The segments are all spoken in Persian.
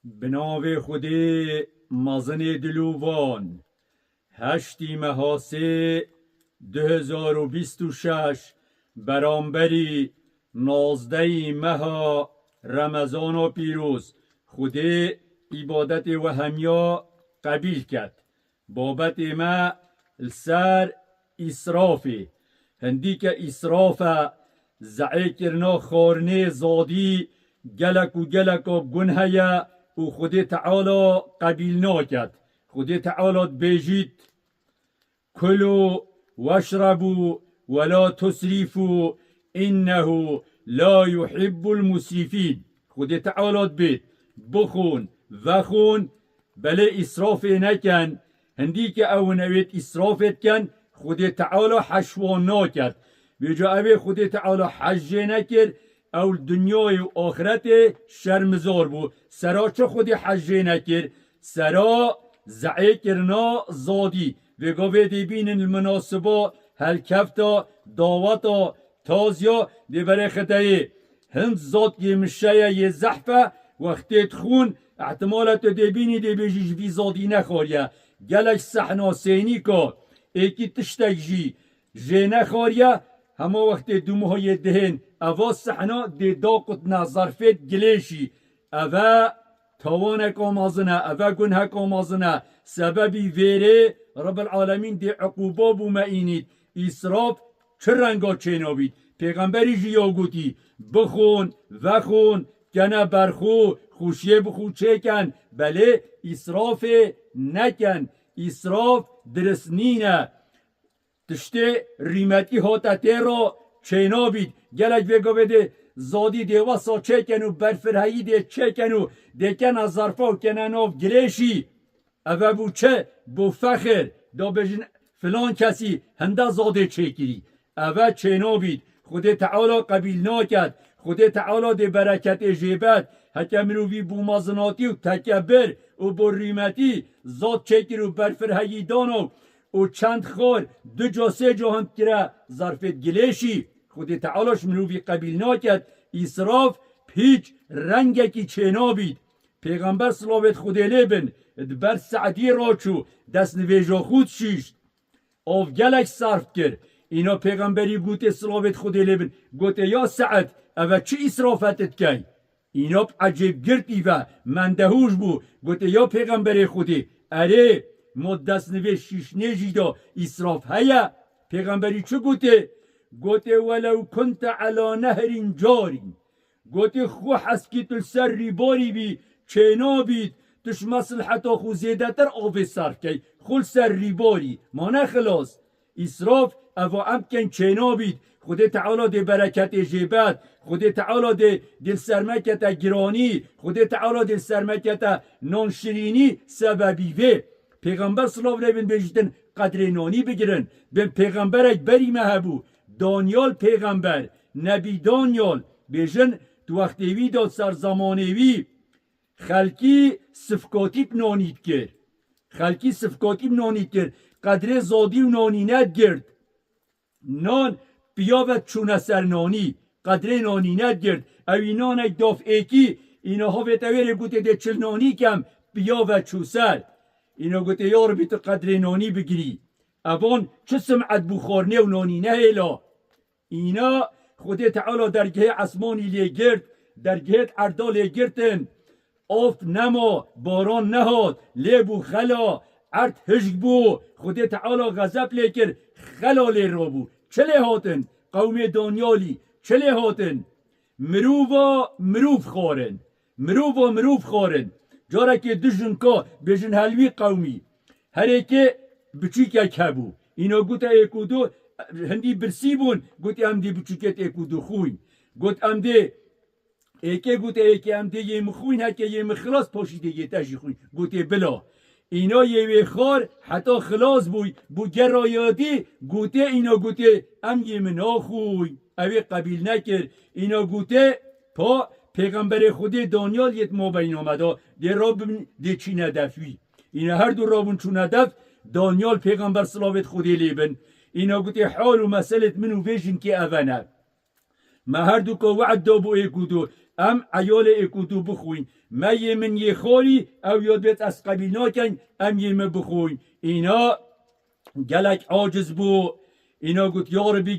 بناو خودی مزن دلووان 8 مهاسه 2026 برانبری 19 ماه رمضان و پیروز خودی عبادت و همیا قبیل کرد بابت ما السر اسرافی هندی که اسراف زعی کرنا خورنه زادی گلک و گنهیا و خودی تعالی قبیل ناکد خودی تعالی بیجید کلوا واشربوا ولا تسرفوا انه لا يحب المسرفين خودی تعالی بید بخون وخون بله اسراف نکن هندی که او نوید اسرافت کن خودی تعالی حشوان ناکد بجا اوی خودی تعالی حجه نکر او دنیای و آخرت شرمزار بو سرا چه خودی حجه نکر سرا زعی کرنا زادی و گوه دی بینن المناسبا هلکفتا دعوتا تازیا دی بره خطایی هند زاد گمشه یه زحفه وقتی تخون احتمالت دی بینی دی بیجیش وی زادی نخوریا گلک صحنا سینی که ایکی تشتک جی نخوریا همه وقت دومهای دهن اوا صحنا دی داقت نظرفت گلیشی اوا توانک آمازنه اوا گنهک آمازنه سببی ویره رب العالمین دی عقوبا بو معنید اسراف چه رنگا چه نابید پیغمبری جیا گوتی بخون وخون کنه برخو خوشیه بخو چه کن بله اسراف نکن اسراف درست نینه تشته ریمتی هاتته را چه نابید گلک بگو بده زادی دیواسا چه کنو برفرهایی دی چه کنو دیکن از ظرفا و کنه ناف گریشی اوه بو چه بو فخر دا بجن فلان کسی هنده زاده چه کری اوه چه نابید خود تعالی قبیل ناکد خود تعالی دی برکت جیبت حکم روی بو مازناتی و تکبر و بو ریمتی زاد چه کری و برفرهایی دانو و چند خور دو جا سه جا هم کرا ظرفت گلیشی خود تعالیش مروی قبیل ناکد اسراف پیچ رنگکی چه نابید پیغمبر صلوات خود لیبن بر سعدی را چو دست نویجا خود شیشت آف گلک صرف کرد اینا پیغمبری گوته صلوات خود لیبن گوته یا سعد اوه چه اسرافتت کی اینا عجب گرتی و مندهوش بو گوته یا پیغمبری خودی اره ما دست نویج شیشنه جیدا اسراف هیا پیغمبری چه گوته گوته ولو کنت علا نهر جاری گوته خو حسکیت السر ریباری بی چه نابید تش مصلحتا خو زیده تر آف صرف کی خل سر ریباری ما نخلاص اسراف او امکن چه نابید خود تعالی دی برکت جیبت خود تعالی دی دل سرمکت گرانی خود تعالی دل سرمکت نانشرینی سببی وی پیغمبر صلی الله علیه و بجتن قدر نانی بگیرن به پیغمبر بری مهبو دانیال پیغمبر نبی دانیال بیجن تو وقتی وی داد سر زمانوی خلکی صفکاتیب نانید کرد خلکی صفکاتیب نانید کرد قدر زادی و نانی ند گرد نان بیاوت چونه سر نانی قدر نانی ند گرد اوی نانک داف ایکی اینا ها ویتویر گوته ده چل نانی کم بیاوت چو سر اینا گوته یار بیتو قدر نانی بگیری اوان چه سمعت بخارنه و نانی نه ایلا اینا خود تعالی درگه اسمانی لیه گرد درگه اردال لیه گردن آف نما باران نهاد لیبو خلا ارد هشک بو خود تعالی غضب لیکر خلا لی را بو چله هاتن قوم دانیالی چله هاتن مروفا مروف خارن مروفا مروف خارن جاره که دجن که بجن هلوی قومی هر که بچیک یک هبو اینا گوته ایکودو هندی برسی بون گوته هم دی بچیکت ایکودو خوین گوت هم دی ایکه گوته ایکه هم دی یه مخوین هکه یه مخلاص پاشیده یه تشی خوین گوته بلا اینا یه خار حتی خلاص بوی بو گرایادی گوته اینا گوته هم یه منا خوی اوی قبیل نکر اینا گوته پا پیغمبر خودی دانیال یت ما بین آمده دی راب دی چی ندفوی اینا هر دو رابون چون ندف دانیال پیغمبر صلوات خودی لیبن اینا گوتی حال و مسئلت منو ویژن که اوانه ما هر دو که وعد دابو ایکودو ام عیال اکوتو بخوین می من یه خاری او یاد بیت از قبیل ناکن ام یه بخوین اینا گلک عاجز بو اینا گوت یا ربی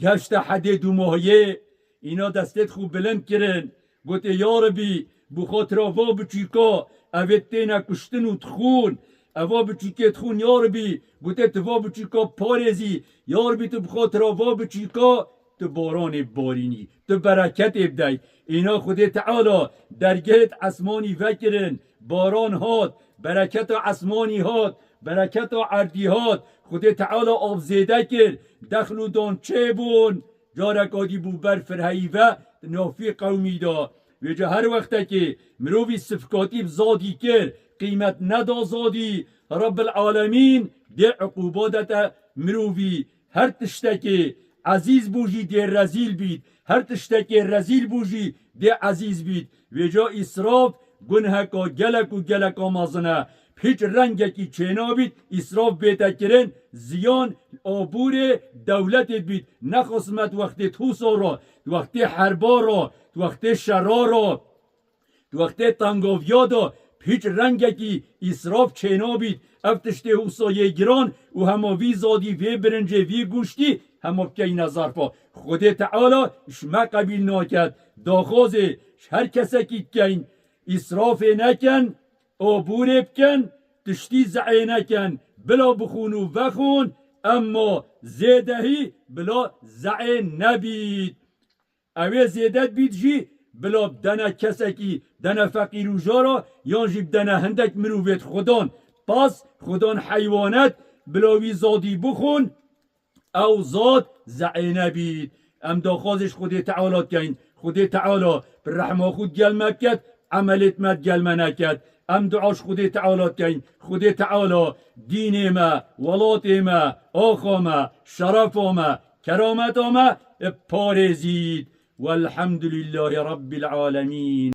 گشته حده 2 ماهیه اینا دستت خوب بلند کرن گوت یا ربی بو خاطر آوا بچیکا اوید تینا کشتن و تخون اوا بچیکه تخون یا ربی گوته توا بچیکا پارزی یا ربی تو بخاطر آوا بچیکا تو باران بارینی تو برکت ابدای اینا خود تعالی درگهت اسمانی فکرن باران هات برکت اسمانی هات برکت عردی هات خود تعالی آب زیده کرد دخل و دان چه بون جارکادی بو بر فرهیوه نافی قومی دا ویجا هر وقت که مروی صفکاتی بزادی کرد قیمت ندا زادی رب العالمین دی عقوبادت مروی هر تشتکی عزیز بوجی دی رزیل بید هر تشتکی رزیل بوجی دی عزیز بید ویجا اسراف گنهکا گلکا مازنه هیچ رنگکی چینا بید اسراف بیتا کرن زیان آبور دولت بید نخصمت وقتی توسا را وقتی حربا را وقتی شرا را وقتی تنگاویا دا هیچ رنگکی اسراف چینا بید افتشتی حسایه گران و همه وی زادی وی برنجه وی گوشتی همه بکی نظر پا خود تعالی شما قبیل ناکد داخوزه هر کسی که اسراف نکن آبور بکن تشتی زعی نکن بلا بخون و بخون اما زیدهی بلا زعی نبید اوه زیدت بید جی بلا بدنه کسکی دنه فقیر و جارا یا جی بدنه هندک مروفیت خودان پس خودان حیوانت بلاوی زادی بخون او زاد زعی نبید ام داخوازش خود تعالی کن خود تعالی بر رحمه خود گل مکد عملت مد گل منکد ام دعاش خود تعالی کن خود تعالی دین ما ولات ما آخا ما شرف ما کرامت ما پارزید والحمد لله رب العالمين